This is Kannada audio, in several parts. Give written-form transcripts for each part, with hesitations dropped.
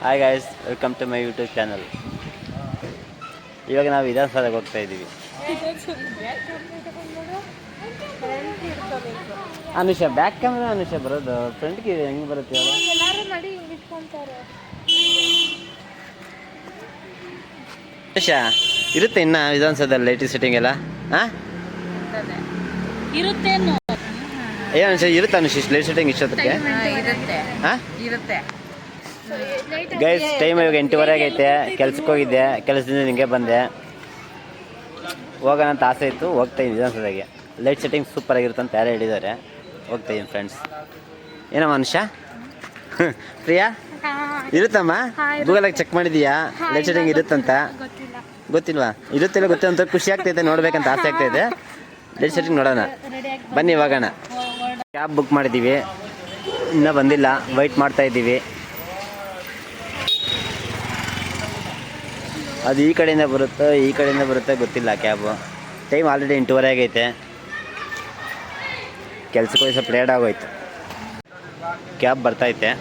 Hi guys, welcome to my YouTube channel. ಇವಾಗ ನಾವು ವಿಧಾನಸೌಧಕ್ಕೆ ಹೋಗ್ತಾ ಇದ್ದೀವಿ. ಅನುಷ ಬ್ಯಾಕ್ ಕ್ಯಾಮ್ರಾ ಅನುಷ ಬರೋದು ಫ್ರಂಟ್ಗೆ ಹೆಂಗೆ ಬರುತ್ತೆ? ಅನುಷ ಇರುತ್ತೆ ಇನ್ನು ವಿಧಾನಸೌಧದಲ್ಲಿ ಲೈಟ್ ಸೆಟ್ಟಿಂಗ್ ಎಲ್ಲ ಇರುತ್ತೇನು? ಏನು ಅನುಷ ಇರುತ್ತೆ ಅನುಷ ಲೈಟ್ ಸೆಟ್ಟಿಂಗ್ ಇಷ್ಟೊತ್ತಿಗೆ? ಇರುತ್ತೆ. ಗೈಸ್, ಟೈಮ್ ಇವಾಗ 8:15 ಆಗೈತೆ. ಕೆಲ್ಸಕ್ಕೆ ಹೋಗಿದ್ದೆ, ಕೆಲಸದಿಂದ ನಿಮಗೆ ಬಂದೆ. ಹೋಗೋಣ ಅಂತ ಆಸೆ ಇತ್ತು, ಹೋಗ್ತಾ ಇದ್ದೀನಿ ವಿಧಾನಸೌಧಗೆ. ಲೈಟ್ ಸೆಟ್ಟಿಂಗ್ ಸೂಪರ್ ಆಗಿರುತ್ತೆ ಅಂತ ಯಾರು ಹೇಳಿದ್ದಾರೆ. ಹೋಗ್ತಾ ಇದ್ದೀನಿ ಫ್ರೆಂಡ್ಸ್. ಏನಮ್ಮ ಅನುಷ? ಪ್ರಿಯಾ ಇರುತ್ತಮ್ಮ? ಗೂಗಲಾಗಿ ಚೆಕ್ ಮಾಡಿದೀಯಾ ಲೈಟ್ ಸೆಟ್ಟಿಂಗ್ ಇರುತ್ತಂತ? ಗೊತ್ತಿಲ್ವಾ? ಇರುತ್ತಿಲ್ಲ ಗೊತ್ತಿಲ್ಲ ಅಂತ ಖುಷಿ ಆಗ್ತೈತೆ, ನೋಡ್ಬೇಕಂತ ಆಸೆ ಆಗ್ತಾಯಿದೆ. ಲೈಟ್ ಸೆಟ್ಟಿಂಗ್ ನೋಡೋಣ ಬನ್ನಿ, ಹೋಗೋಣ. ಕ್ಯಾಬ್ ಬುಕ್ ಮಾಡಿದ್ದೀವಿ, ಇನ್ನೂ ಬಂದಿಲ್ಲ, ವೆಯ್ಟ್ ಮಾಡ್ತಾ ಇದ್ದೀವಿ. ಅದು ಈ ಕಡೆಯಿಂದ ಬರುತ್ತೋ ಗೊತ್ತಿಲ್ಲ ಕ್ಯಾಬು. ಟೈಮ್ ಆಲ್ರೆಡಿ 8:15 ಆಗೈತೆ. ಕೆಲ್ಸಕ್ಕೆ ಹೋಗಿ ಸ್ವಲ್ಪ ಲೇಟ್ ಆಗೋಯ್ತು. ಕ್ಯಾಬ್ ಬರ್ತೈತೆ,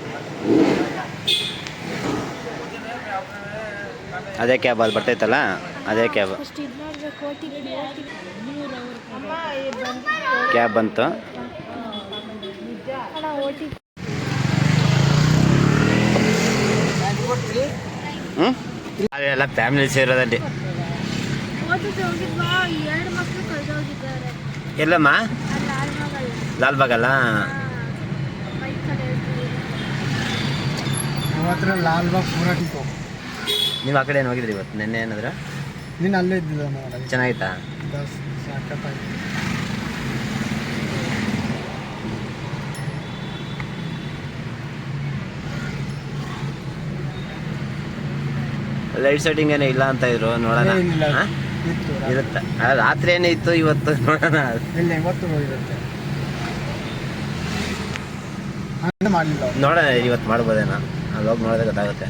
ಅದೇ ಕ್ಯಾಬ್ ಅಲ್ಲಿ ಬರ್ತೈತಲ್ಲ, ಅದೇ ಕ್ಯಾಬ್. ಕ್ಯಾಬ್ ಬಂತು. ಅವೆಲ್ಲ ಫ್ಯಾಮಿಲಿ ಸೇರೋದಲ್ಲಿ. ಎಲ್ಲಮ್ಮ? ಲಾಲ್ಬಾಗಲ್ಲ? ನೀವು ಆ ಕಡೆ ಏನು ಹೋಗಿದ್ರಿ ಇವತ್ತು? ನೆನ್ನೆ ಏನಾದ್ರು ನೀನು ಅಲ್ಲೇ ಇದ್ದಿಲ್ಲ? ಚೆನ್ನಾಗಿತ್ತಾ? ಲೈಟ್ ಸೆಟ್ಟಿಂಗ್ ಏನೋ ಇಲ್ಲ ಅಂತ ಇದ್ರು, ನೋಡೋಣ. ಇರುತ್ತೆ, ರಾತ್ರಿ ಏನೇ ಇತ್ತು, ಇವತ್ತು ನೋಡೋಣ. ನೋಡೋಣ ಇವತ್ತು ಮಾಡ್ಬೋದೇನೋ, ಅಲ್ಲಿ ಹೋಗಿ ನೋಡಿದ್ರೆ ಗೊತ್ತಾಗುತ್ತೆ.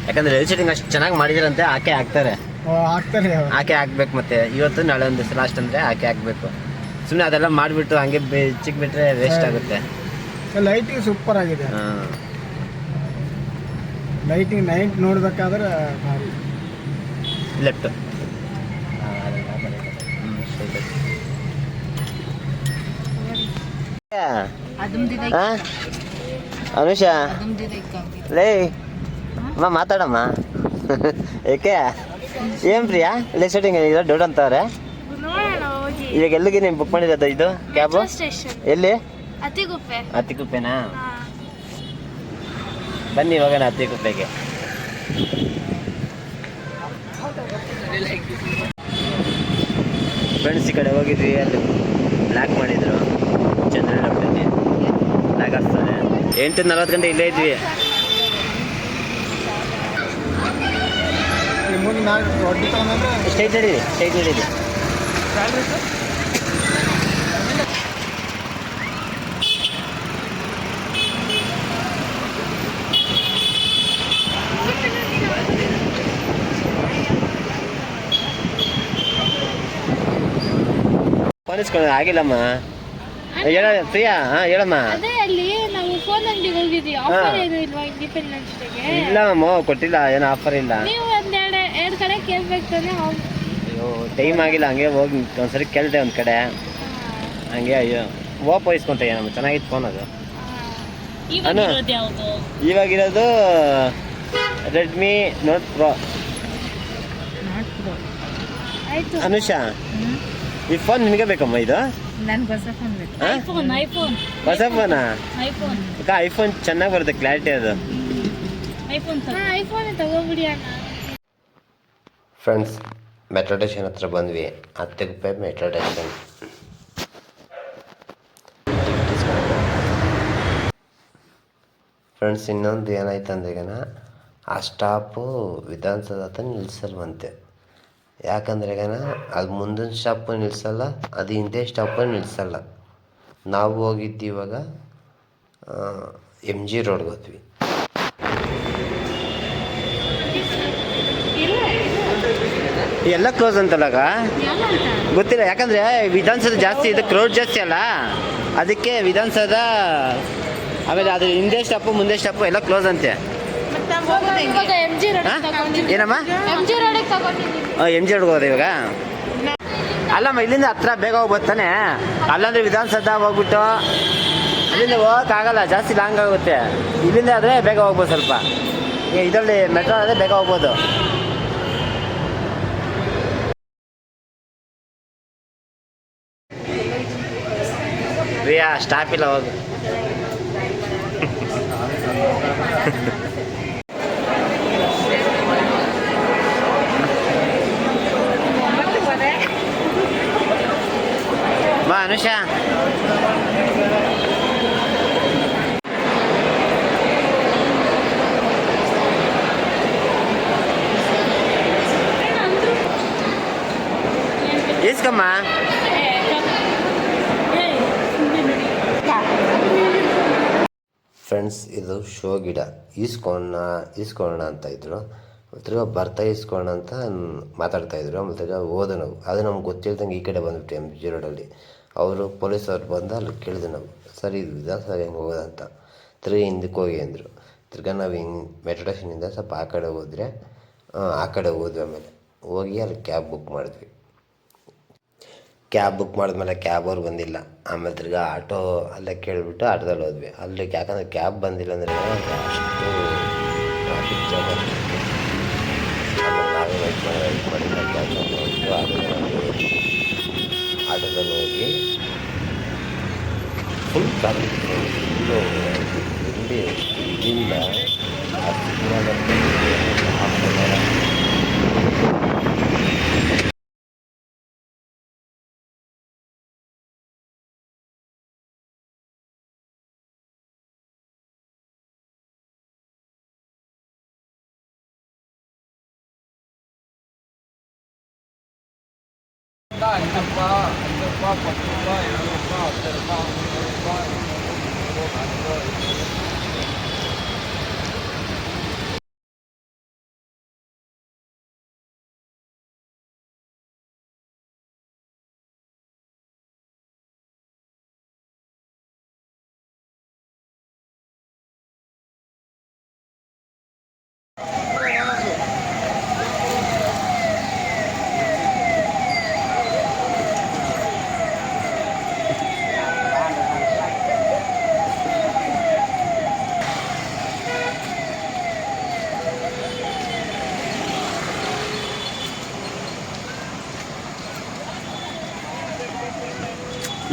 ಯಾಕಂದ್ರೆ ಲೈಟ್ ಸೆಟ್ಟಿಂಗ್ ಅಷ್ಟು ಚೆನ್ನಾಗಿ ಮಾಡಿದ್ರಂತೆ, ಹಾಕ್ತಾರೆ. ಹಾಕ್ಬೇಕು. ಮತ್ತೆ ಇವತ್ತು ನಾಳೆ ಒಂದು ದಿವಸ ಲಾಸ್ಟ್ ಅಂದರೆ ಹಾಕ್ಬೇಕು. ಸುಮ್ಮನೆ ಅದೆಲ್ಲ ಮಾಡಿಬಿಟ್ಟು ಹಂಗೆ ಚಿಕ್ಕ ಬಿಟ್ರೆ ವೇಸ್ಟ್ ಆಗುತ್ತೆ. ಲೈಟಿಂಗ್ ಸೂಪರ್ ಆಗಿದೆ. ಲೈಟಿಂಗ್ ನೈಟ್ ನೋಡ್ಬೇಕಾದ್ರೆ ಲೆಫ್ಟ್. ಅನುಷ ಲೇ ಮಾತಾಡಮ್ಮ. ಏಕೆ ಏನ್ ಪ್ರಿಯಾ ಲೈಟ್ ಸೆಟ್ಟಿಂಗ್ ಡೌಟ್ ಅಂತವ್ರೆ. ಇವಾಗ ಎಲ್ಲಿಗೆ ನೀವು ಬುಕ್ ಮಾಡಿರೋದು ಇದು ಕ್ಯಾಬು? ಎಲ್ಲಿ? ಅತ್ತಿಗುಪ್ಪೆನಾ? ಬನ್ನಿ ಹೋಗೋಣ ಅತ್ತಿಗುಪ್ಪೆಗೆ. ಫ್ರೆಂಡ್ಸ್ ಈ ಕಡೆ ಹೋಗಿದ್ವಿ, ಅಲ್ಲಿ ಬ್ಲ್ಯಾಕ್ ಮಾಡಿದ್ರು. ಚಂದ್ರನ ಹಬ್ಬದಲ್ಲಿ ಬ್ಲ್ಯಾಕ್ ಹಾಕ್ತಾರೆ. 8:40 ಗಂಟೆ ಇಲ್ಲೇ ಇದ್ವಿ. ಸ್ಟೇಟ್ ನಡೀರಿ. ಆಗಿಲ್ಲಮ್ಮ. ಹೇಳ ಪ್ರಿಯಾ, ಹೇಳಮ್ಮ. ಇಲ್ಲಮ್ಮ, ಕೊಟ್ಟಿಲ್ಲ, ಏನು ಆಫರ್ ಇಲ್ಲ. ಅಯ್ಯೋ ಟೈಮ್ ಆಗಿಲ್ಲ, ಹಂಗೆ ಹೋಗಿ ಒಂದ್ಸರಿ ಕೇಳಿದೆ ಒಂದು ಕಡೆ. ಹಂಗೆ ಅಯ್ಯೋ ಓಪೋ ಇಸ್ಕೊಂತ ನಮ್ಮ ಚೆನ್ನಾಗಿತ್ತು ಫೋನ್ ಅದು. ಇವಾಗಿರೋದು ರೆಡ್ಮಿ ನೋಟ್ ಪ್ರೋ. ಅನುಷ, ಈ ಫೋನ್ ನಿನಗೆ ಬೇಕಮ್ಮ? ಇದು ಹೊಸ ಫೋನಾ? ಐಫೋನ್ ಚೆನ್ನಾಗಿ ಬರುತ್ತೆ, ಕ್ಲಾರಿಟಿ ಅದು. ಫ್ರೆಂಡ್ಸ್, ಮೆಟ್ರೋ ಸ್ಟೇಷನ್ ಹತ್ರ ಬಂದ್ವಿ. Attiguppe metro station. ಫ್ರೆಂಡ್ಸ್, ಇನ್ನೊಂದು ಏನಾಯ್ತು ಅಂದ್ರೆ ಆ ಸ್ಟಾಪು ವಿಧಾನಸೌಧ ಹತ್ರ ನಿಲ್ಸಲ್ವಂತೆ. ಯಾಕಂದ್ರೆ ಅದು ಮುಂದಿನ ಸ್ಟಾಪು ನಿಲ್ಲಿಸಲ್ಲ, ಅದು ಹಿಂದೆ ಸ್ಟಾಪು ನಿಲ್ಲಿಸಲ್ಲ. ನಾವು ಹೋಗಿದ್ದು ಇವಾಗ MG ರೋಡ್ಗೆ ಹೋದ್ವಿ. ಎಲ್ಲ ಕ್ಲೋಸ್ ಅಂತಲ್ಲಾಗ ಎಲ್ಲ ಅಂತ ಗೊತ್ತಿಲ್ಲ, ಯಾಕಂದರೆ ವಿಧಾನಸೌಧ ಜಾಸ್ತಿ ಇದು ಕ್ರೌಡ್ ಜಾಸ್ತಿ ಅಲ್ಲ, ಅದಕ್ಕೆ ವಿಧಾನಸೌಧ ಆಮೇಲೆ ಅದು ಹಿಂದೆ ಸ್ಟಾಪು ಮುಂದೆ ಸ್ಟಾಪು ಎಲ್ಲ ಕ್ಲೋಸ್ ಅಂತೆ. ಇವಾಗ ಎಮ್ ಜಿ ರೋಡ್ ಏನಮ್ಮ ಎಮ್ ಜಿ ರೋಡಿಗೆ ತಗೊಂಡಿದ್ದೀನಿ. ಎಮ್ ಜಿ ರೋಡ್ಗೆ ಹೋದ ಇವಾಗ? ಅಲ್ಲಮ್ಮ ಇಲ್ಲಿಂದ ಹತ್ರ ಬೇಗ ಹೋಗ್ಬೋದು ತಾನೆ, ಅಲ್ಲಾಂದ್ರೆ ವಿಧಾನಸೌಧ ಹೋಗ್ಬಿಟ್ಟು ಅಲ್ಲಿಂದ ಹೋಗೋಕ್ಕಾಗಲ್ಲ, ಜಾಸ್ತಿ ಲಾಂಗ್ ಆಗುತ್ತೆ. ಇಲ್ಲಿಂದ ಆದರೆ ಬೇಗ ಹೋಗ್ಬೋದು, ಸ್ವಲ್ಪ ಇದರಲ್ಲಿ ಮೆಟ್ರೋ ಆದರೆ ಬೇಗ ಹೋಗ್ಬೋದು. ಪ್ರಿಯಾ ಸ್ಟಾಪ್ ಇಲ್ಲ, ಹೋಗು. ಬಾ ಅನುಷಾ. ಇಸ್ಕಮ್ಮ. ಫ್ರೆಂಡ್ಸ್, ಇದು ಶೋ ಗಿಡ ಈಸ್ಕೊಳ್ಳೋಣ ಅಂತ ಇದ್ರು. ತಿರ್ಗಾ ಬರ್ತಾ ಈಸ್ಕೊಳ್ಳೋಣ ಅಂತ ಮಾತಾಡ್ತಾಯಿದ್ರು. ಮತ್ತು ಹೋದ ನಾವು, ಅದು ನಮ್ಗೆ ಗೊತ್ತಿಲ್ದಂಗೆ ಈ ಕಡೆ ಬಂದ್ಬಿಟ್ಟು ಎಮ್ ಜಿ ರೋಡಲ್ಲಿ ಅವರು ಪೊಲೀಸವ್ರು ಬಂದು ಅಲ್ಲಿ ಕೇಳಿದ್ವಿ ನಾವು, ಸರ್ ಇದು ವಿಧಾನಸೌಧ ಹೆಂಗೆ ಹೋಗೋದಂತ. ತಿರ್ಗಿ ಹಿಂದಕ್ಕೆ ಹೋಗಿ ಅಂದರು. ತಿರ್ಗಾ ನಾವು ಹಿಂಗೆ ಮೆಟ್ರೋ ಸ್ಟೇಷನಿಂದ ಸ್ವಲ್ಪ ಆ ಕಡೆ ಹೋದರೆ ಆ ಕಡೆ ಹೋದ್ವಿ. ಆಮೇಲೆ ಹೋಗಿ ಅಲ್ಲಿ ಕ್ಯಾಬ್ ಬುಕ್ ಮಾಡಿದ್ವಿ. ಕ್ಯಾಬ್ ಬುಕ್ ಮಾಡಿದ್ಮೇಲೆ ಕ್ಯಾಬ್ ಅವ್ರು ಬಂದಿಲ್ಲ. ಆಮೇಲೆ ತಿರ್ಗಾ ಆಟೋ ಅಲ್ಲೇ ಕೇಳಿಬಿಟ್ಟು ಆಟೋದಲ್ಲಿ ಹೋದ್ವಿ. ಅಲ್ಲಿ ಯಾಕಂದರೆ ಕ್ಯಾಬ್ ಬಂದಿಲ್ಲ ಅಂದರೆ ಅಷ್ಟು ಟ್ರಾಫಿಕ್ ಜಾಮ್ ಅಷ್ಟಕ್ಕೆ. ಆಮೇಲೆ ನಾವೇ ವೆಯ್ಟ್ ಮಾಡಿ ಕ್ಯಾಬ್ ಹೋಗ್ಬಿಟ್ಟು ಆಟೋದಲ್ಲಿ ಹೋಗಿ ಫುಲ್ ಟ್ರಾಫಿಕ್, ಫುಲ್ಲು ಇಲ್ಲಿ ಇಲ್ಲಿಂದ ಆ ಸಿಗ್ನಲ್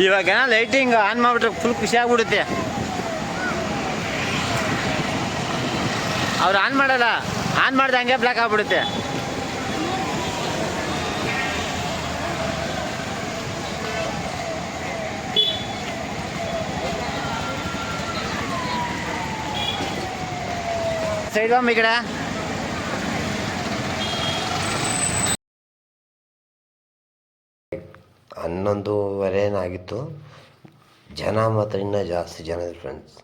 ಇವಾಗ ಲೈಟಿಂಗ್ ಆನ್ ಮಾಡಿಬಿಟ್ರೆ ಫುಲ್ ಖುಷಿ ಆಗ್ಬಿಡುತ್ತೆ. ಅವ್ರು ಆನ್ ಮಾಡಲ್ಲ, ಆನ್ ಮಾಡಿದ್ರೆ ಹಂಗೆ ಬ್ಲ್ಯಾಕ್ ಆಗ್ಬಿಡುತ್ತೆ. ಸೈಡ್ ಬಾಂಬ್ ಈ ಕಡೆ. ಹನ್ನೊಂದುವರೆನಾಗಿತ್ತು. ಜನ ಮಾತ್ರ ಇನ್ನೂ ಜಾಸ್ತಿ ಜನ ಇದ್ರು ಫ್ರೆಂಡ್ಸ್.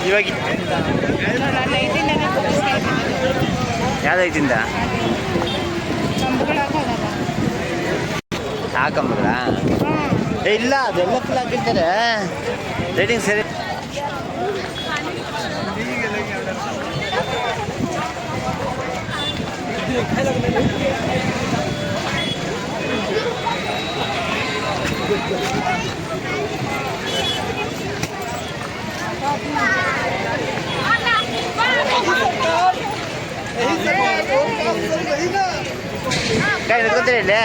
ಇವಾಗ ಯಾವ್ದೈತಿಂದ ಸಾಕಂಬಲ್ಲ ಇಲ್ಲ, ಅದೆಲ್ಲ ಫುಲ್ ಹಾಕಿರ್ತಾರೆ ಲೈಟಿಂಗ್ ಸರಿ. ಕೈ ನಿಂತ್ಕೊತೀರಿ ಇಲ್ಲಿ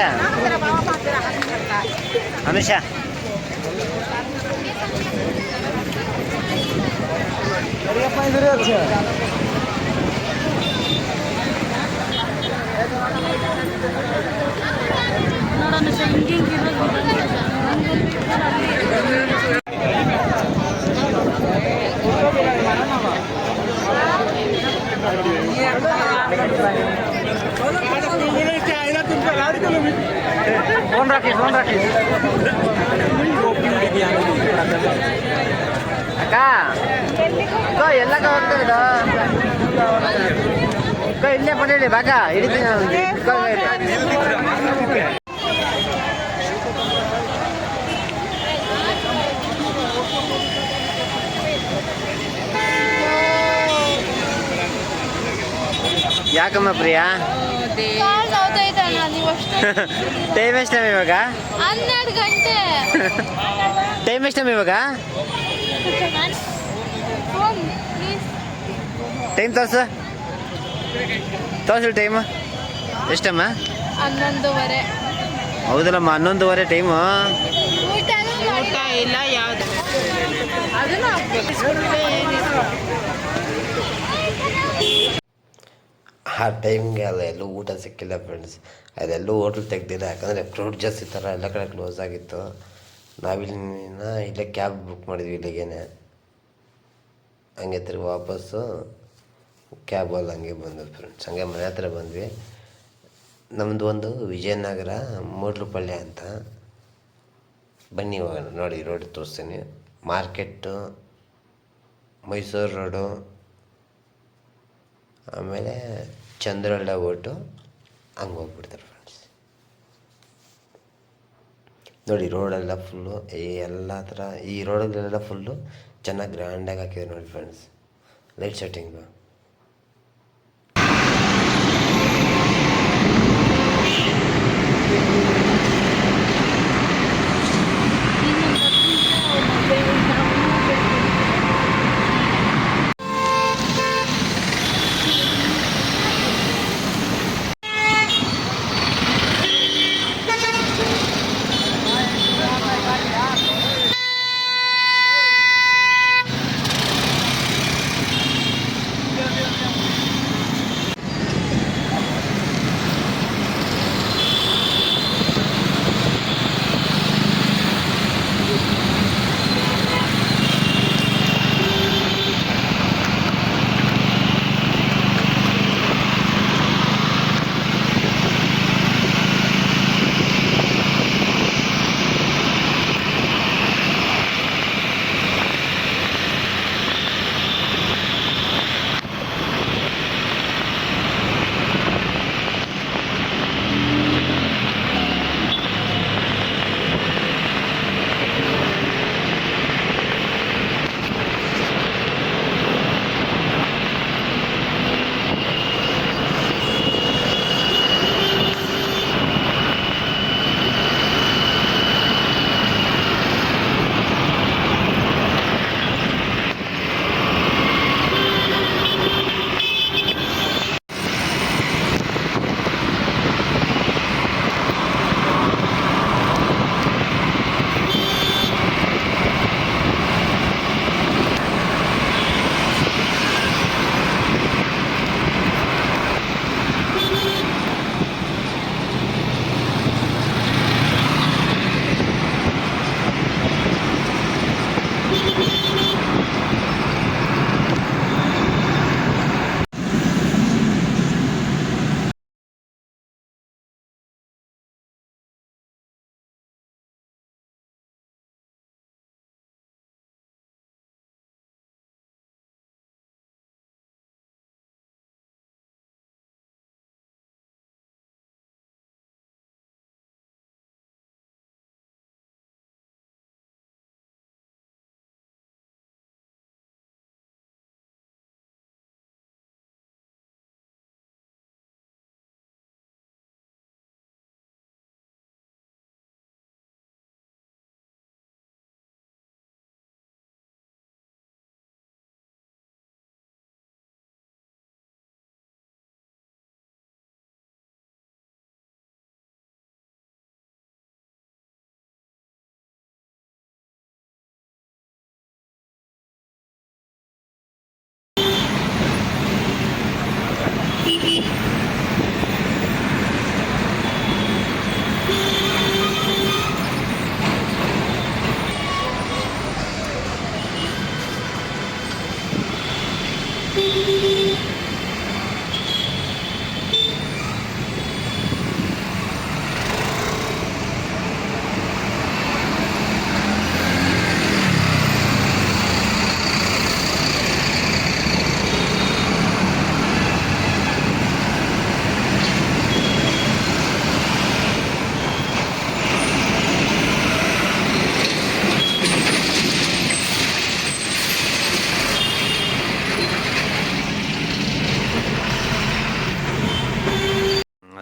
ಅನುಷಾ. ನೋಡೋಣ ಹಿಂಗಿಂಗ್ ಅಕ್ಕ ಎಲ್ಲಕ್ಕ ಹೋಗ್ತಾ ಇಲ್ಲೇ ಬಂದಿಡಿ ಬಾಗ ಹಿಡಿತೀನಿ ಯಾಕಮ್ಮ ಪ್ರಿಯಾ ಟೈಮ್ ಎಷ್ಟು ಇವಾಗ 12 ಗಂಟೆ ಟೈಮ್ ಎಷ್ಟು ಇವಾಗ ಟೈಮ್ ತೋರ್ಸು ಟೈಮು ಎಷ್ಟಮ್ಮ 11:30. ಹೌದಲ್ಲಮ್ಮ 11:30 ಟೈಮು ಊಟ ಇಲ್ಲ ಯಾವುದು ಅದನ್ನು ಆ ಟೈಮ್ಗೆ ಅಲ್ಲ ಎಲ್ಲೂ ಊಟ ಸಿಕ್ಕಿಲ್ಲ ಫ್ರೆಂಡ್ಸ್. ಅದೆಲ್ಲೂ ಹೋಟ್ಲ್ ತೆಗ್ದಿಲ್ಲ, ಯಾಕಂದರೆ ಕ್ರೌಡ್ ಜಾಸ್ತಿ ಥರ ಎಲ್ಲ ಕಡೆ ಕ್ಲೋಸ್ ಆಗಿತ್ತು. ನಾವಿಲ್ಲಿನ ಇಲ್ಲೇ ಕ್ಯಾಬ್ ಬುಕ್ ಮಾಡಿದ್ವಿ ಇಲ್ಲಿಗೇನೆ. ಹಂಗೆ ತಿರ್ಗಿ ವಾಪಸ್ಸು ಕ್ಯಾಬಲ್ಲಿ ಹಂಗೆ ಬಂದ್ವಿ ಫ್ರೆಂಡ್ಸ್. ಹಂಗೆ ಮನೆ ಹತ್ರ ಬಂದ್ವಿ. ನಮ್ಮದು ಒಂದು ವಿಜಯನಗರ ಮೂಡ್ಲುಪಳ್ಳಿ ಅಂತ. ಬನ್ನಿ ಇವಾಗ ನೋಡಿ ರೋಡ್ ತೋರಿಸ್ತೀನಿ. ಮಾರ್ಕೆಟ್ಟು, ಮೈಸೂರು ರೋಡು, ಆಮೇಲೆ ಚಂದ್ರಳ್ಳ ಓಟು, ಹಂಗೆ ಹೋಗ್ಬಿಡ್ತಾರೆ ಫ್ರೆಂಡ್ಸ್. ನೋಡಿ ರೋಡೆಲ್ಲ ಫುಲ್ಲು ಎಲ್ಲ ಥರ ಈ ರೋಡಲ್ಲೆಲ್ಲ ಫುಲ್ಲು ಚೆನ್ನಾಗಿ ಗ್ರ್ಯಾಂಡಾಗಿ ಹಾಕಿದೆ ನೋಡಿ ಫ್ರೆಂಡ್ಸ್, ಲೈಟ್ ಸೆಟ್ಟಿಂಗು.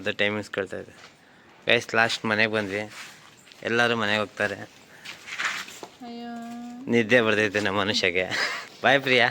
ಅದು ಟೈಮಿಂಗ್ಸ್ ಕೇಳ್ತಾ ಇದೆ ಗೈಸ್. ಲಾಸ್ಟ್ ಮನೆಗೆ ಬಂದ್ವಿ, ಎಲ್ಲರೂ ಮನೆಗೆ ಹೋಗ್ತಾರೆ. ಅಯ್ಯೋ ನಿದ್ದೆ ಬರ್ತೈತೆ ನಮ್ಮ ಮನುಷ್ಯಗೆ. ಬಾಯ್ ಪ್ರಿಯಾ.